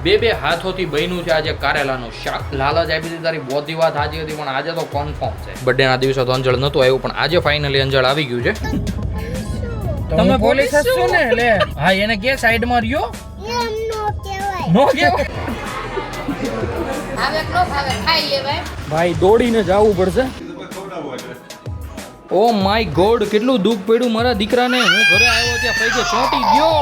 બે હાથોથી બન્યું છે આજે કારેલાનું શાક. લાલચ આપી હતી તારી બધી વાત સાચી હતી, પણ આજે તો કન્ફર્મ છે. બર્થડે ના દિવસે તો અંજળ નતું આવ્યું, પણ આજે ફાઇનલી અંજળ આવી ગયું છે. તમે પોલીસ છો ને? લે હા, એને કે સાઈડ માં રહ્યો. નો કહેવાય. હવે નો ભાવે ખાઈ લેવાય. ભાઈ દોડીને જવું પડશે. ઓ માય ગોડ, કેટલું દુઃખ પડ્યું મારા દીકરાને. હું ઘરે આવ્યો ત્યાં પૈકે ચોંટી ગયો.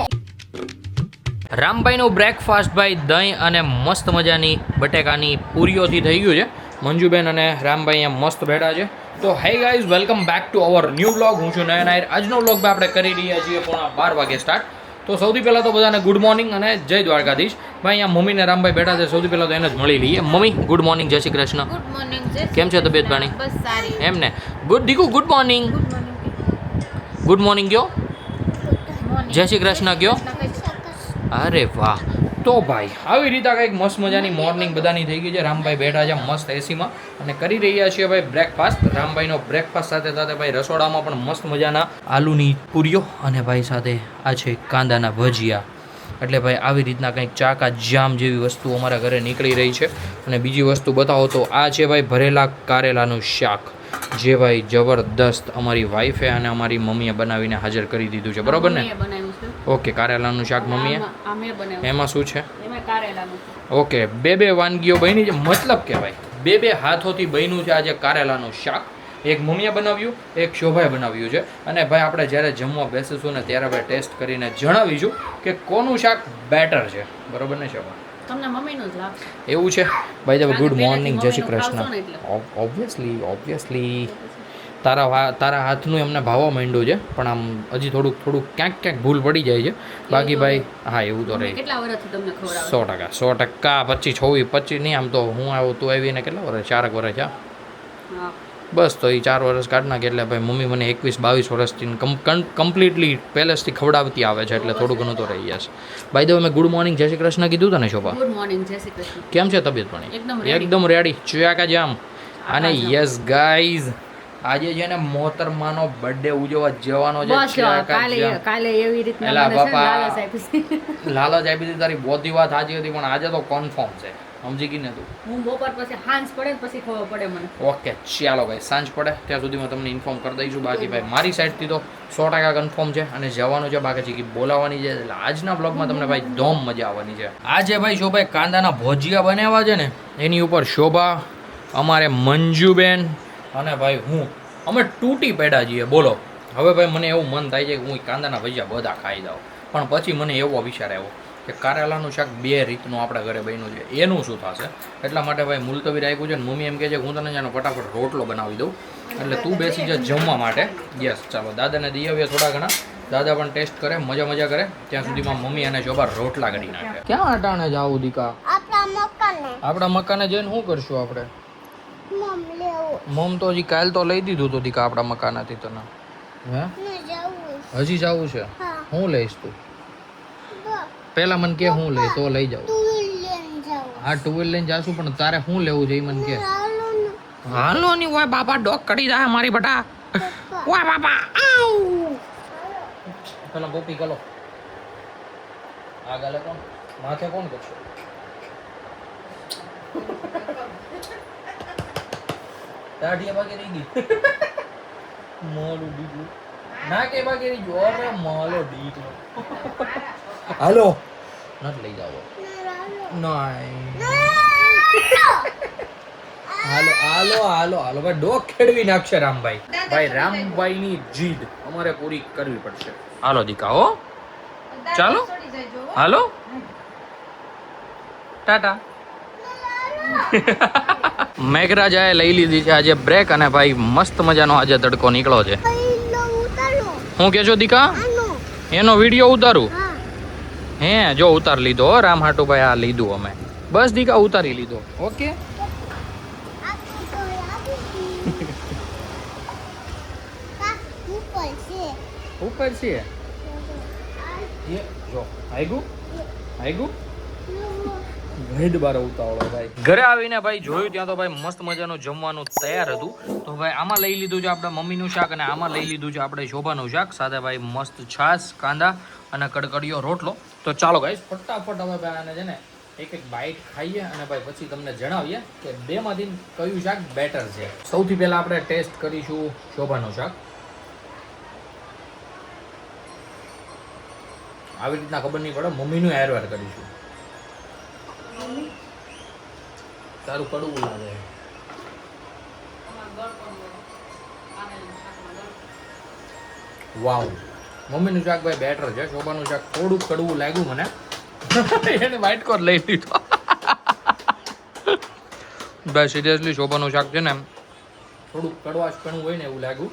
રામભાઈનું બ્રેકફાસ્ટ ભાઈ દહીં અને મસ્ત મજાની બટેકાની પૂરીઓથી થઈ ગયું છે. મંજુબેન અને રામભાઈ અહીંયા મસ્ત બેઠા છે. તો hey guys, welcome back to our new blog. હું છું નયન આયર. આજનો બ્લોગ આપણે કરી રહ્યા છીએ 12:30 વાગે સ્ટાર્ટ. તો સૌથી પહેલાં તો બધાને ગુડ મોર્નિંગ અને જય દ્વારકાધીશ. ભાઈ અહીંયા મમ્મી ને રામભાઈ બેઠા છે. સૌથી પહેલાં તો એને જ મળી લઈએ. મમ્મી ગુડ મોર્નિંગ, જય શ્રી કૃષ્ણ. Good morning. કેમ છે તબિયત પાણી? બસ સારી. એમ ને ગુડ દીકુ, ગુડ મોર્નિંગ. ગુડ મોર્નિંગ કયો, જય શ્રી કૃષ્ણ કયો. અરે વાહ. તો ભાઈ આવી રીતે કંઈક મસ્ત મજાની મોર્નિંગ બધાની થઈ ગઈ છે. રામભાઈ બેઠા છે મસ્ત એસીમાં અને કરી રહ્યા છીએ ભાઈ બ્રેકફાસ્ટ. રામભાઈનો બ્રેકફાસ્ટ સાથે સાથે ભાઈ રસોડામાં પણ મસ્ત મજાના આલુની પૂરીઓ અને ભાઈ સાથે આ છે કાંદાના ભજીયા. એટલે ભાઈ આવી રીતના કંઈક ચાકા જામ જેવી વસ્તુ અમારા ઘરે નીકળી રહી છે. અને બીજી વસ્તુ બતાવો તો આ છે ભાઈ ભરેલા કારેલાનું શાક, જે ભાઈ જબરદસ્ત અમારી વાઈફે અને અમારી મમ્મીએ બનાવીને હાજર કરી દીધું છે. બરોબર ને? ઓકે, કારેલાનું શાક મમ્મીએ. એમાં શું છે? ઓકે, બે વાનગીઓ બની છે. મતલબ કે ભાઈ બે હાથોથી બન્યું છે આજે કારેલાનું શાક. એક મમ્મીએ બનાવ્યું, એક શોભાએ બનાવ્યું છે. અને ભાઈ આપણે જ્યારે જમવા બેસીશું ને ત્યારે ભાઈ ટેસ્ટ કરીને જણાવીશું કે કોનું શાક બેટર છે. બરોબર ને શોભા? તમને મમ્મીનું જ લાગશે. એવું છે ભાઈ. તો ગુડ મોર્નિંગ, જય શ્રી મમ્મીનું કૃષ્ણ. ખાવશો ને એટલે. ઓબ્વિયસલી તારા હાથનું એમને ભાવવા માંડ્યું છે, પણ આમ હજી થોડુંક ક્યાંક ભૂલ પડી જાય છે. બાકી ભાઈ હા, એવું તો રહે. કેટલા વર્ષથી તમને ખવડાવે? 100%. 25 નહીં, આમ તો હું આવ્યો તું આવીને કેટલા વર્ષ? 4 વર્ષ છે. હા બસ તો એ 4 વર્ષ કાઢ નાખે એટલે ભાઈ મમ્મી મને 21-22 વર્ષથી કમ્પ્લીટલી પહેલેસથી ખવડાવતી આવે છે, એટલે થોડું ઘણું તો રહી જશે. બાય ધ વે મેં ગુડ મોર્નિંગ, જય શ્રી કૃષ્ણ કીધું તને શોભા? ગુડ મોર્નિંગ, જય શ્રી કૃષ્ણ. કેમ છે તબિયત પાણી? એકદમ રેડી. ચુયાકા જામ. અને યસ ગાઈઝ, આજે છે ને મોહતરમાનો બર્થડે ઉજવવા જવાનો છે. કાલે એવી રીતના એલા મને છે ને બાપા, લાલચ આપી છે. લાલચ આપી હતી તારી બધી વાત સાચી હતી, પણ આજે તો કન્ફર્મ છે. સમજી ગઈ ને તું? હું બપોર પછી સાંજ પડે ને પછી ખબર પડે મને. ઓકે ચાલો ભાઈ, સાંજ પડે ત્યાં સુધીમાં તમને ઇન્ફોર્મ કરી દઈશું. બાકી ભાઈ મારી સાઈડથી તો 100% કન્ફર્મ છે અને જવાનું છે. બાકી ચીકી બોલાવવાની છે. એટલે આજના બ્લોગમાં તમને ભાઈ ધોમ મજા આવવાની છે. આજે ભાઈ શોભાઈ કાંદાના ભજીયા બનાવ્યા છે ને, એની ઉપર શોભા, અમારે મંજુબેન અને ભાઈ હું, અમે તૂટી પડ્યા છીએ. બોલો હવે ભાઈ મને એવું મન થાય છે કે હું કાંદાના ભજીયા બધા ખાઈ જાઉં, પણ પછી મને એવો વિચાર આવ્યો કે કારેલાનું શાક 2 રીતનું આપણે ઘરે બન્યું છે, એનું શું થશે? એટલા માટે ભાઈ મુલતવી રાખ્યું છે. ને મમ્મી એમ કહે છે કે હું તને જાનો ફટાફટ રોટલો બનાવી દઉં, એટલે તું બેસી જા જમવા માટે. યસ ચાલો, દાદાને દઈ આવીએ થોડા ઘણા. દાદા પણ ટેસ્ટ કરે, મજા કરે. ત્યાં સુધીમાં મમ્મી અને શોભા રોટલા કરી નાખે. ક્યાં અટાણે જાવું દીકા? આપણા મકાને જઈને શું કરશું આપણે? મમ તો હજી કાલ તો લઈ દીધું તો દીકા આપણા મકાનેથી તને. હે હજી જવું છે? હું લઈશ તું? પેલા મને કે હું લઈ તો લઈ જાઉં. હા, 2 વ્હીલ લઈને જાશું, પણ તારે શું લેવું છે એ મને કે. હાલો ની ઓય બાપા, ડોક કરી જાય મારી બટા. ઓય બાપા, આઉ. પેલા ગોપી ગલો આ ગાલે કોણ માથે કોણ કરશે? દાઢીયા બાકી રહી ગઈ. મોલું દીકલું ના કે બાકી રહી ગયો. અરે મોલો દીકલો. હાલો નથી લઈ જાવ. હાલો ભાઈ, ડોક ખેડવી નાખશે રામભાઈ. ભાઈ રામભાઈની જીદ અમારે પૂરી કરવી પડશે. હાલો દીકા હો, ચાલો હાલો, ટાટા. મેઘરાજાએ લઈ લીધી છે આજે બ્રેક, અને ભાઈ મસ્ત મજાનો આજે તડકો નીકળો છે. હું કે છો દીકા? એનો વિડીયો ઉતારું? હે જો ઉતાર લીધો રામ હાટુ ભાઈ, આ લીધું અમે. બસ દીકા ઉતારી લીધો. ઓકે ઉપર છે જો આઈગુ બારો ઉતાવળો ભાઈ. ઘરે આવીને ભાઈ જોયું ત્યાં તો ભાઈ મસ્ત મજાનું જમવાનું તૈયાર હતું. તો ભાઈ આમાં લઈ લીધું છે આપણે મમ્મીનું શાક, અને આમાં લઈ લીધું છે આપણે શોભાનું શાક, સાથે ભાઈ મસ્ત છાશ, કાંદા અને કડકડીયો રોટલો. તો ચાલો ગાઈસ ફટાફટ હવે આને છે ને એક એક બાઈટ ખાઈએ અને ભાઈ પછી તમને જણાવીએ કે બેમાંથી કયું શાક બેટર છે. સૌથી પહેલા આપણે ટેસ્ટ કરીશું શોભાનું શાક. આવી રીતના ખબર નહીં પડે, મમ્મીનું હેરવેર કરીશું. તારું કડવું લાગે. વાવ, મમ્મીનું શાક ભાઈ બેટર છે. શોભાનું શાક થોડુંક કડવું લાગ્યું મને. એને વ્હાઈટ કોર લઈ લીધો. ભાઈ સિરિયસલી શોભાનું શાક છે ને એમ થોડુંક કડવાશપણું હોય ને એવું લાગ્યું.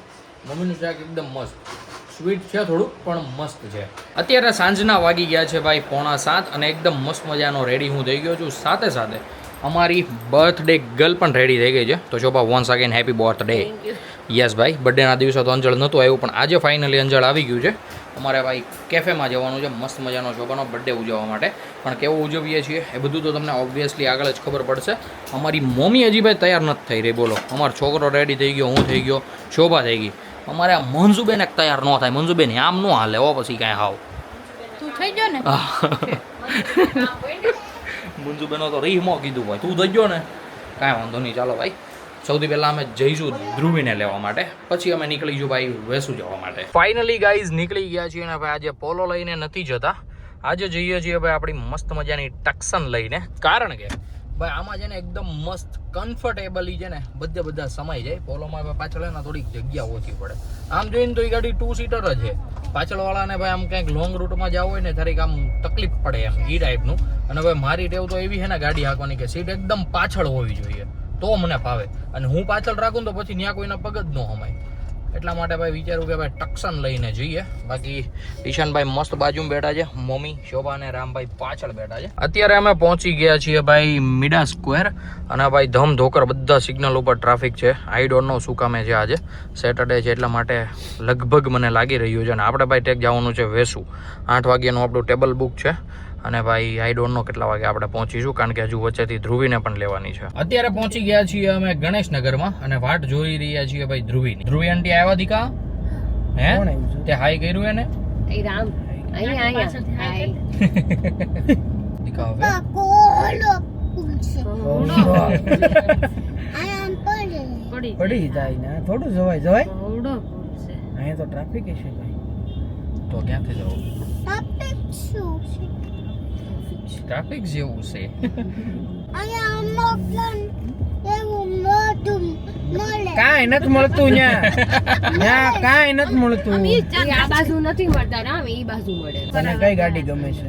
મમ્મીનું શાક એકદમ મસ્ત સ્વીટ છે થોડુંક, પણ મસ્ત છે. અત્યારે સાંજના વાગી ગયા છે ભાઈ 6:45 અને એકદમ મસ્ત મજાનો રેડી હું થઈ ગયો છું. સાથે સાથે અમારી બર્થડે ગર્લ પણ રેડી થઈ ગઈ છે. તો Shobha, once again happy birthday. Yes ભાઈ, બર્થડેના દિવસે તો અંજળ નહોતું આવ્યું, પણ આજે ફાઇનલી અંજળ આવી ગયું છે. અમારે ભાઈ કેફેમાં જવાનું છે મસ્ત મજાનો શોભાનો બર્થડે ઉજવવા માટે. પણ કેવું ઉજવીએ છીએ એ બધું તો તમને ઓબ્વિયસલી આગળ જ ખબર પડશે. અમારી મમ્મી હજી ભાઈ તૈયાર નથી થઈ રહી. બોલો, અમારો છોકરો રેડી થઈ ગયો, હું થઈ ગયો, શોભા થઈ ગઈ. અમારે આ મંજુબેન એક તૈયાર ન થાય. મંજુબેન આમ ન હાલે હો, પછી કાંઈ હાવ તું થઈ ગયો ને મંજુબેનો તો રીહમાં કીધું ભાઈ તું થઈ ગયો ને, કાંઈ વાંધો નહીં. ચાલો ભાઈ, સૌથી પહેલાં અમે જઈશું ધ્રુવીને લેવા માટે, પછી અમે નીકળીશું ભાઈ વેસુ જવા માટે. ફાઇનલી ગાઈઝ નીકળી ગયા છીએ ને ભાઈ આજે પોલો લઈને નથી જતા. આજે જઈએ છીએ ભાઈ આપણી મસ્ત મજાની ટક્સન લઈને. કારણ કે ભાઈ આમાં છે ને એકદમ મસ્ત કમ્ફર્ટેબલી છે ને બધા સમાઈ જાય. પોલોમાં પાછળ ને થોડીક જગ્યા ઓછી પડે. આમ જોઈને તો એ ગાડી 2 સીટર જ છે. પાછળવાળાને ભાઈ આમ કંઈક લોંગ રૂટમાં જવું હોય ને થોડીક આમ તકલીફ પડે એમ એ ટાઈપનું. અને ભાઈ મારી ટેવ તો એવી છે ને ગાડી હાંકવાની કે સીટ એકદમ પાછળ હોવી જોઈએ તો મને ફાવે. અને હું પાછળ રાખું તો પછી ત્યાં કોઈના પગ જ ન હમાય. એટલા માટે ભાઈ વિચારું કે ભાઈ ટક્સન લઈને જઈએ. બાકી ઈશાનભાઈ મસ્ત બાજુમાં બેઠા છે, મમ્મી, શોભા અને રામભાઈ પાછળ બેઠા છે. અત્યારે અમે પહોંચી ગયા છીએ ભાઈ મીડા સ્ક્વેર. અને ભાઈ ધમધોકર બધા સિગ્નલ ઉપર ટ્રાફિક છે. આઈ ડોન્ટ નો શું કામે છે. આજે સેટરડે છે એટલા માટે લગભગ મને લાગી રહ્યું છે. અને આપણે ભાઈ ટેક જવાનું છે વેસુ. 8 વાગ્યાનું આપણું ટેબલ બુક છે. અને ભાઈ આઈ ડોન્ટ નો કેટલા વાગે આપણે પહોંચીશું, કારણ કે હજુ વચ્ચેથી ધ્રુવીને પણ લેવાની છે. અત્યારે પહોંચી ગયા છીએ અમે ગણેશનગરમાં અને વાટ જોઈ રહ્યા છીએ ભાઈ ધ્રુવીની. ધ્રુવી આંટી આવ્યા દીકા? હે, તે હાઈ કર્યું એને? એ રામ અહીંયા દીકા હવે પડી જાય ને થોડું જવાય અહીંયા તો ટ્રાફિક છે ભાઈ. તો ક્યાંથી જવું? ટ્રાફિક જેવું છે. કાંઈ નથી મળતું ન્યા કાંઈ નથી મળતું. આ બાજુ નથી મળતા રામ, એ બાજુ મળે. તને કઈ ગાડી ગમે છે?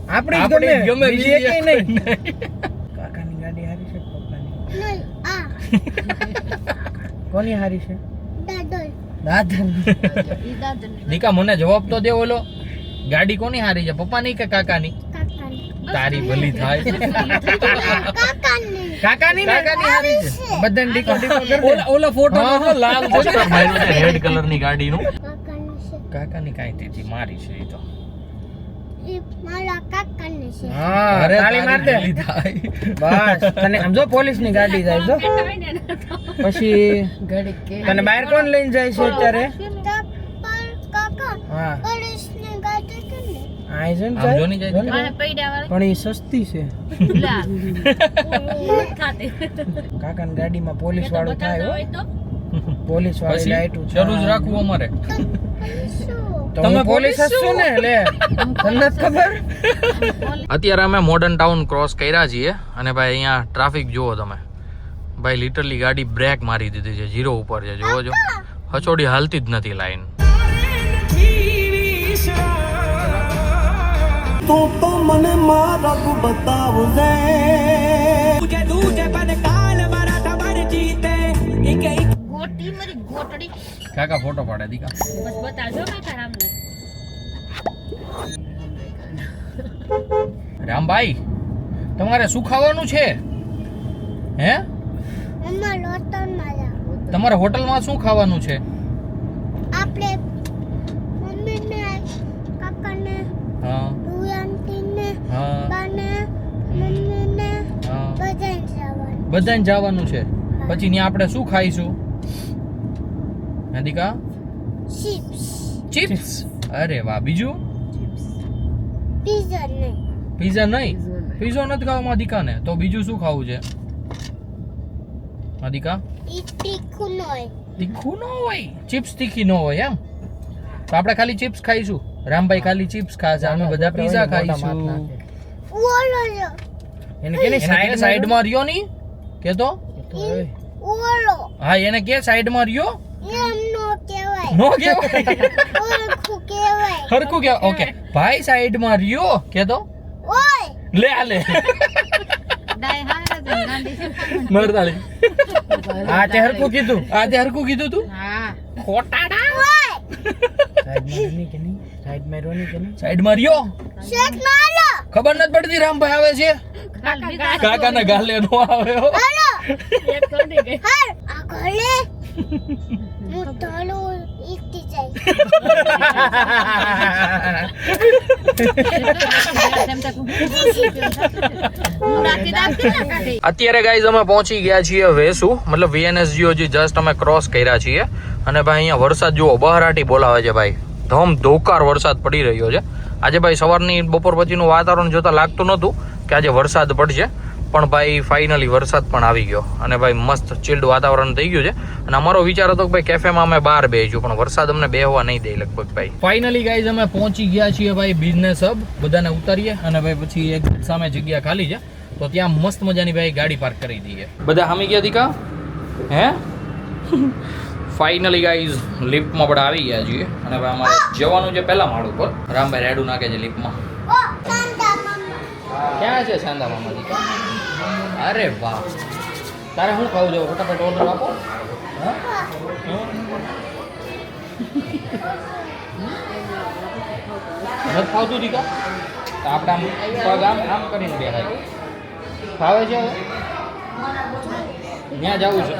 આપણી જ ગમે, બીજી એકેય નહીં. કાકાની ગાડી હારી છે પપ્પાની? કોની હારી છે? દાદા. દીકા મને જવાબ તો દે. ઓલો ગાડી કોની હારી છે, પપ્પાની કે કાકાની? તારી ભલી થાય. કાકાની ને હારી છે. બધાને ડીકો ઓલા ફોટો લાલ પોસ્ટર માર્યું છે રેડ કલરની ગાડીનું. કાકાની કાંઈ તેથી મારી છે. એ તો હા, તાળી માર દે. બસ તને સમજો પોલીસ ની ગાડી જાય તો પછી તને બહાર કોણ લઈને જાય છે અત્યારે? હા, પણ એ સસ્તી છે. કાકાની ગાડીમાં પોલીસ વાળું થાય હો. પોલીસ વાળી લાઈટ શરૂ જ રાખવું અમારે. તમે પોલીસ હશો ને, લે તમને ખબર. અત્યારે અમે મોડર્ન ટાઉન ક્રોસ કર્યા છીએ અને ભાઈ અહીંયા ટ્રાફિક જુઓ તમે. ભાઈ લિટરલી ગાડી બ્રેક મારી દીધી છે, 0 ઉપર છે. જોવો જો, હચોડી હાલતી જ નથી લાઈન. તો મને મારા બતાવજે તુજે દૂજે પર કાલ મારા તમારે જીતે એકે ગોટી મારી ગોટડી. કાકા ફોટો પાડે દીકા. બસ બતાજો કાકા રામને. રામભાઈ, તમારે શું ખાવાનું છે? હે, તમારે હોટલમાં શું ખાવાનું છે? આપણે મમ્મીને કાકાને હા હા હા, બધાને જવાનું છે. પછી ત્યાં આપણે શું ખાઈશું? હે દીકા? ચિપ્સ. અરે વાહ. બીજું? પીઝા નહીં, પીઝો નથી ખાવા માદિકાને, તો બીજું શું ખાવું છે માદિકા? ઈ તીખું ન હોય. તીખું ન હોય, ચિપ્સ તીખી ન હોય એમ. તો આપણે ખાલી ચિપ્સ ખાઈશું. રામભાઈ ખાલી ચિપ્સ ખાશે, અમે બધા પીઝા ખાઈશું. ઓલો જો. એને કેની સાઈડમાં રહ્યો ની કે તો ઓલો. હા એને કે સાઈડમાં રહ્યો એમ નો કહેવાય. નો કહેવાય, ઓળખું કહેવાય. હરખું કે ઓકે ભાઈ સાઈડમાં રહ્યો કે તો ઓય. લે આ લે મરદાળી. હા તે હરખું કીધું. આ તે હરખું કીધું તું. હા ખોટાડા. ઓય. સાઈડમાં રોની કે નહીં? સાઈડમાં રોની કે નહીં? સાઈડમાં રહ્યો. શેક મારો. ખબર નથી પડતી રામભાઈ આવે છે. કાકાના ગાલે નો આવે હો. હાલો. એક તો નહીં ગઈ. હાલ. આ ગળે. હું તાલો ઈકતી જાય. અત્યારે ગાઈઝ અમે પહોંચી ગયા છીએ વેસુ, મતલબ VNSGO જે જસ્ટ અમે ક્રોસ કર્યા છીએ. અને ભાઈ અહીંયા વરસાદ જુઓ, બહારાટી બોલાવે છે ભાઈ. ધોકાર વરસાદ પડી રહ્યો છે આજે ભાઈ. સવારની બપોર પછીનું વાતાવરણ જોતા લાગતું નહોતું કે આજે વરસાદ પડશે, પણ ભાઈ ફાઇનલી વરસાદ પણ આવી ગયો. અને ભાઈ મસ્ત ચિલ્ડ વાતાવરણ થઈ ગયું છે. અને અમારો વિચાર હતો કે ભાઈ કેફેમાં અમે બહાર બેસીશું, પણ વરસાદ અમને બેહવા નહીં દે લગભગ ભાઈ. ફાઇનલી ગાઈઝ અમે પહોંચી ગયા છીએ ભાઈ બિઝનેસ હબ. બધાને ઉતારીએ અને ભાઈ પછી એક સામે જગ્યા ખાલી છે તો ત્યાં મસ્ત મજાની ભાઈ ગાડી પાર્ક કરી દઈએ. બધા હામી ગયા દીકા હે. ફાઇનલી ગાઈઝ લિફ્ટમાં આપણે આવી ગયા છીએ અને ભાઈ અમારે જવાનું છે પહેલા માળ ઉપર. રામભાઈ રેડું નાખે છે લિફ્ટમાં. ઓ સાંતા મમ્મા. ક્યાં છે સાંદા મામા દીકા? અરે વાહ, તારે શું ખાવું છે? ફટાફટ ઓર્ડર આપો. હા? નથી ખાવતું દીકા? તો આપણે આમ પગ આમ કરીને બેહાય. ખાવે છે હવે? ત્યાં જવું છે.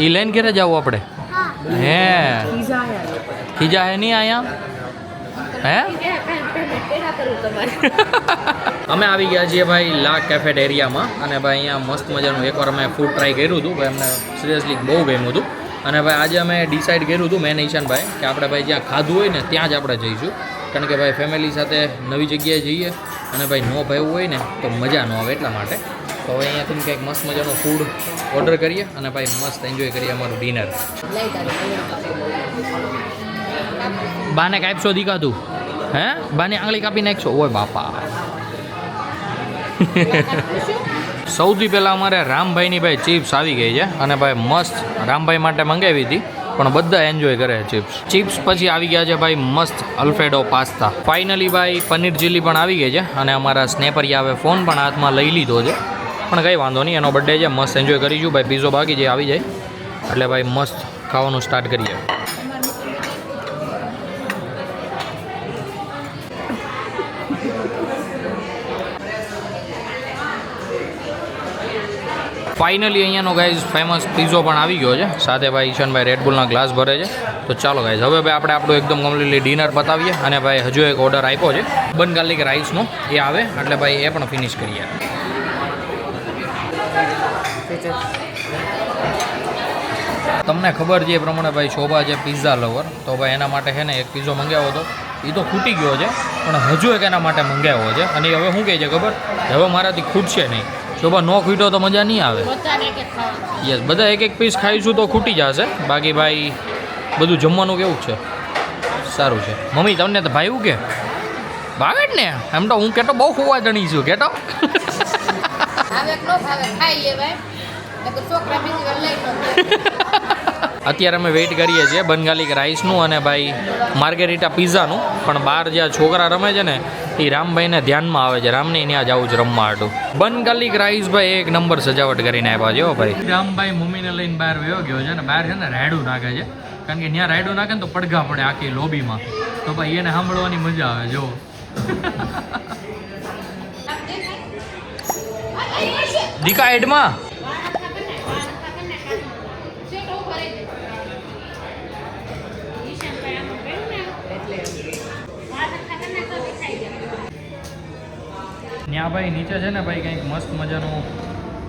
એ લઈને ઘરે જવું આપણે? હે ખીજા હે નહીં અહીંયા હે? અમે આવી ગયા છીએ ભાઈ લા કેફેટેરિયામાં. અને ભાઈ અહીંયા મસ્ત મજાનું એકવાર અમે ફૂડ ટ્રાય કર્યું હતું ભાઈ, અમને સિરિયસલી બહુ ગમ્યું હતું. અને ભાઈ આજે અમે ડિસાઈડ કર્યું હતું મેં ઈશાનભાઈ કે આપણે ભાઈ જ્યાં ખાધું હોય ને ત્યાં જ આપણે જઈશું. કારણ કે ભાઈ ફેમિલી સાથે નવી જગ્યાએ જઈએ અને ભાઈ નો ભાઈ હોય ને તો મજા ન આવે, એટલા માટે. તો હવે અહીંયાથી કંઈક મસ્ત મજાનું ફૂડ ઓર્ડર કરીએ અને ભાઈ મસ્ત એન્જોય કરીએ અમારું ડિનર. બાને કાપશો દીકાતું હે? બાને આંગળી કાપી નાખશો? ઓય બાપા. સૌથી પહેલાં અમારે રામભાઈની ભાઈ ચિપ્સ આવી ગઈ છે અને ભાઈ મસ્ત રામભાઈ માટે મંગાવી હતી, પણ બધા એન્જોય કરે ચિપ્સ. પછી આવી ગયા છે ભાઈ મસ્ત અલ્ફ્રેડો પાસ્તા. ફાઇનલી ભાઈ પનીર ચીલી પણ આવી ગઈ છે અને અમારા સ્નેપરિયાએ ફોન પણ હાથમાં લઈ લીધો છે. પણ કંઈ વાંધો નહીં, એનો બર્થડે છે, મસ્ત એન્જોય કરીશું ભાઈ. પીઝો બાકી જે આવી જાય એટલે ભાઈ મસ્ત ખાવાનું સ્ટાર્ટ કરીએ. ફાઇનલી અહીંયાનો ગાઈઝ ફેમસ પીઝો પણ આવી ગયો છે. સાથે ભાઈ ઈશાનભાઈ રેડબુલના ગ્લાસ ભરે છે. તો ચાલો ગાઈઝ હવે ભાઈ આપણે આપણું એકદમ કમ્પ્લીટલી ડિનર પતાવીએ. અને ભાઈ હજુ એક ઓર્ડર આપ્યો છે બન ગાર્લિક રાઈસનો, એ આવે એટલે ભાઈ એ પણ ફિનિશ કરીએ. તમને ખબર છે એ પ્રમાણે ભાઈ શોભા છે પિઝા લવર, તો ભાઈ એના માટે છે ને એક પીઝો મંગાવ્યો હતો, એ તો ખૂટી ગયો છે, પણ હજુ એક એના માટે મંગાવ્યો છે. અને હવે શું કહે છે ખબર? હવે મારાથી ખૂટશે નહીં. શોભા નો ખૂટ્યો તો મજા નહીં આવે. યસ, બધા એક એક પીસ ખાઈશું તો ખૂટી જશે. બાકી ભાઈ બધું જમવાનું કેવું છે? સારું છે. મમ્મી તમને તો ભાઈ કે ભાવે જ ને? એમ તો હું કેતો બહુ ખોવા જણી છું કેતો. અત્યારે અમે વેઇટ કરીએ છીએ બંગાળી રાઈસનું અને ભાઈ માર્ગેરીટા પિઝાનું. પણ બહાર જ્યાં છોકરા રમે છે ને એ રામભાઈને ધ્યાનમાં આવે છે, રામને ત્યાં જવું છે રમવા હાટું. બંગાળી રાઈસ ભાઈ એક નંબર સજાવટ કરીને આપ્યા છે ભાઈ. રામભાઈ મમ્મીને લઈને બહાર વયો ગયો છે ને બહાર છે ને રાયડું નાખે છે, કારણ કે ત્યાં રાયડું નાખે ને તો પડઘા પડે આખી લોબીમાં. તો ભાઈ એને સાંભળવાની મજા આવે. જો દીકા એડમાં ત્યાં ભાઈ નીચે છે ને ભાઈ કંઈક મસ્ત મજાનું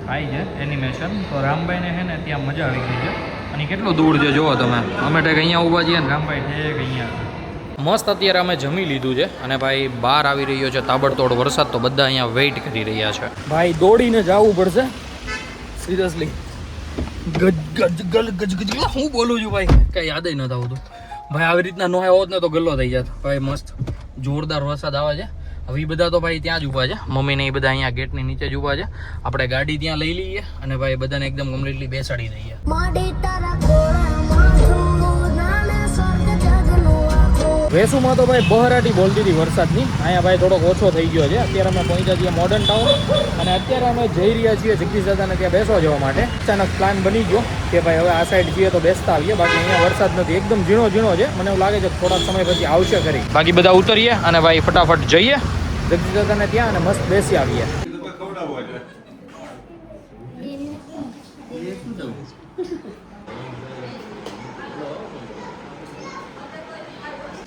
થાય છે એનિમેશન. તો રામભાઈને છે ને ત્યાં મજા આવી ગઈ છે. અને કેટલું દૂર છે જુઓ તમે. અમે ટેક અહીંયા ઊભા છીએ ને રામભાઈ ઠેક અહીંયા. મસ્ત અત્યારે અમે જમી લીધું છે અને ભાઈ બહાર આવી રહ્યો છે તાબડતોડ વરસાદ, તો બધા અહીંયા વેઇટ કરી રહ્યા છે. ભાઈ દોડીને જવું પડશે સિરિયસલી. ગજ ગજ ગલ ગજ ગજ હું બોલું છું ભાઈ, કઈ યાદ જ નથી આવતું ભાઈ. આવી રીતના નો આવ્યો હોત ને તો ગલ્લો થઈ જાત ભાઈ. મસ્ત જોરદાર વરસાદ આવે છે. હવે એ બધા તો ભાઈ ત્યાં જ ઊભા છે, મમ્મીને એ બધા અહીંયા ગેટની નીચે જ ઊભા છે. આપણે ગાડી ત્યાં લઈ લઈએ અને ભાઈ બધાને એકદમ કમ્પ્લીટલી બેસાડી દઈએ. વેસુમાં તો ભાઈ બહરાટી બોલતી હતી વરસાદની. અહીંયા ભાઈ થોડોક ઓછો થઈ ગયો છે. અત્યારે અમે પહોંચ્યા છીએ મોડર્ન ટાઉન અને અત્યારે અમે જઈ રહ્યા છીએ જગદીશ દાદાને ત્યાં બેસવા જવા માટે. અચાનક પ્લાન બની ગયો કે ભાઈ હવે આ સાઈડ જઈએ તો બેસતા આવીએ. બાકી અહીંયા વરસાદ નથી, એકદમ ઝીણો ઝીણો છે. મને એવું લાગે છે થોડાક સમય પછી આવશે ખરી. બાકી બધા ઉતરીએ અને ભાઈ ફટાફટ જઈએ જગદીશ દાદાને ત્યાં અને મસ્ત બેસી આવીએ.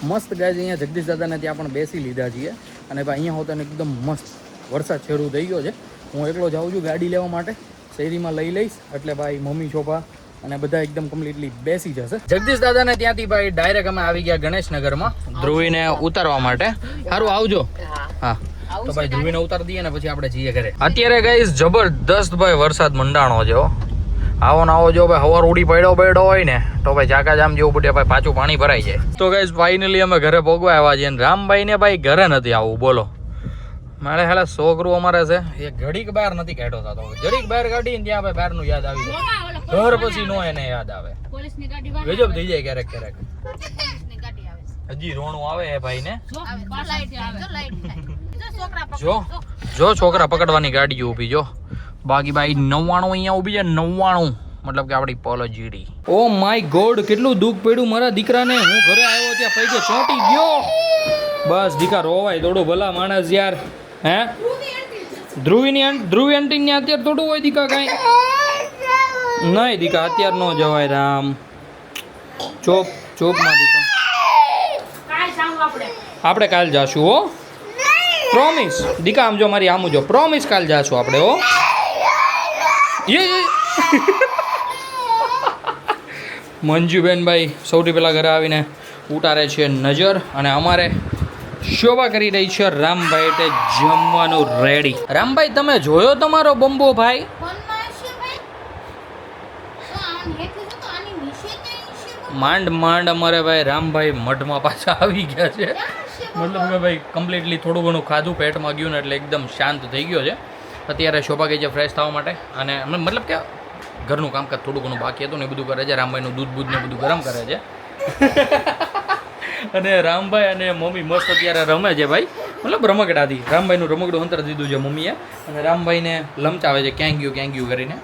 મસ્ત ગાય અહીંયા જગદીશ દાદાને ત્યાં પણ બેસી લીધા છીએ અને ભાઈ અહીંયા હોતા એકદમ મસ્ત વરસાદ શરૂ થઈ ગયો છે. હું એકલો જાઉં છું ગાડી લેવા માટે, શેરીમાં લઈ લઈશ એટલે ભાઈ મમ્મી છોપા અને બધા એકદમ કમ્પ્લીટલી બેસી જશે. જગદીશ દાદાને ત્યાંથી ભાઈ ડાયરેક્ટ અમે આવી ગયા ગણેશનગરમાં ધ્રુવીને ઉતારવા માટે. સારું આવજો. હા તો ભાઈ ધ્રુવીને ઉતારી દઈએ ને પછી આપણે જઈએ ઘરે. અત્યારે ગાઈસ જબરદસ્ત ભાઈ વરસાદ મંડાણો છે. આવો ને આવો જો ભાઈ હવાર ઉડી પડ્યો હોય ને તો ભાઈ ચાકા જામ જેવું પડે ભાઈ પાછું પાણી ભરાઈ જાય. તો ગાઈસ ફાઇનલી અમે ઘરે પહોંચવા આવ્યા છીએ. રામભાઈ ને ભાઈ ઘરે નથી આવવું બોલો. મારે હાલે છોકરું અમારે છે એ ઘડીક બહાર નથી કાઢ્યો થતો. ઘડીક બહાર કાઢીને ત્યાં ભાઈ બહારનું યાદ આવી જાય. ઘર પછી નો એને યાદ આવે. ગજબ થઈ જાય ક્યારેક ક્યારેક. હજી રોણું આવે હે ભાઈ ને. જો છોકરા પકડવાની ગાડી ઊભી જો. બાકી ભાઈ 99 અહીંયા ઊભી છે. 99 મતલબ કે આપણી પોલોજીડી. ઓ માય ગોડ કેટલું દુઃખ પડ્યું મારા દીકરાને. હું ઘરે આવ્યો ત્યાં પૈકે ચોંટી ગયો. બસ દીકરા રોવાય થોડું ભલા માણસ યાર. હે ધ્રુવી આંટી ને અત્યારે થોડું હોય દીકા કાંઈ નહીં. દીકા અત્યારે ન જવાય રામ. ચોપમાં દીકા આપણે કાલ જાશું હો. પ્રોમિસ દીકા આમ જો મારી આમ જો પ્રોમિસ કાલ જાશું આપણે હો. મંજુબેન ભાઈ સૌથી પહેલાં ઘરે આવીને ઉતારે છે નજર અને અમારે શોભા કરી રહી છે રામભાઈ એટલે જમવાનું રેડી. રામભાઈ તમે જોયો તમારો બંબો ભાઈ? માંડ અમારે ભાઈ રામભાઈ મઢમાં પાછા આવી ગયા છે. મતલબ કે ભાઈ કમ્પ્લીટલી થોડું ઘણું ખાધું પેટમાં ગયું ને એટલે એકદમ શાંત થઈ ગયો છે. અત્યારે શોભા ગઈ છે ફ્રેશ થવા માટે અને મતલબ કે ઘરનું કામકાજ થોડું ઘણું બાકી હતું ને એ બધું કરે છે. રામભાઈનું દૂધ ને બધું ગરમ કરે છે અને રામભાઈ અને મમ્મી મસ્ત અત્યારે રમે છે ભાઈ. મતલબ રમકડાથી રામભાઈનું રમકડું અંતર દીધું છે મમ્મીએ અને રામભાઈને લમચાવે છે ક્યાં ગયું કરીને.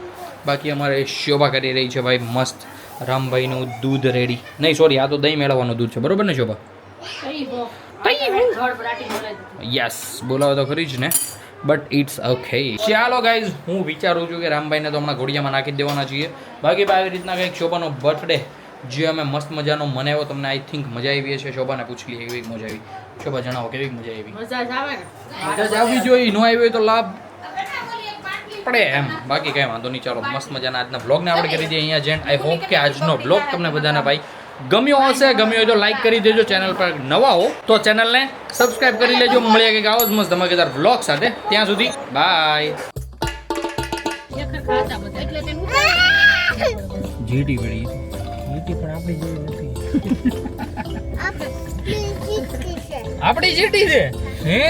બાકી અમારે શોભા કરી રહી છે ભાઈ મસ્ત. રામભાઈનું દૂધ રેડી નહીં, સોરી આ તો દહીં મેળવવાનું દૂધ છે બરોબર ને શોભા? યસ બોલાવો તો ખરી જ ને, બટ ઇટ્સ ઓકે. ચાલો ગાઈઝ હું વિચારું છું કે રામભાઈને તો હમણાં ઘોડિયામાં નાખી દેવાના છીએ. બાકી આવી રીતના કંઈક શોભાનો બર્થડે જે અમે મસ્ત મજાનો મનાવ્યો. તમને આઈ થિંક મજા આવી છે. શોભાને પૂછી લઈએ કેવી મજા આવી. શોભા જણાવો કેવી મજા આવી? મજા જ આવવી જોઈએ. ન આવી હોય તો લાભ પડે એમ. બાકી કંઈ વાંધો નહીં. ચાલો મસ્ત મજાના આજના બ્લોગને આપણે કરી દઈએ અહીંયા જેન્ટ. આઈ હોપ કે આજનો બ્લોગ તમને બધાને ભાઈ ગમ્યો હશે. ગમ્યો હોય તો લાઈક કરી દેજો. ચેનલ પર નવા હો તો ચેનલને સબસ્ક્રાઇબ કરી લેજો. મળીએ કંઈક આવો જ મસ્ત ધમાકેદાર બ્લોગ સાથે. ત્યાં સુધી બાય. જીટી પડી જીટી પણ આપણી જેવી નથી. આપણી જીટી છે હે.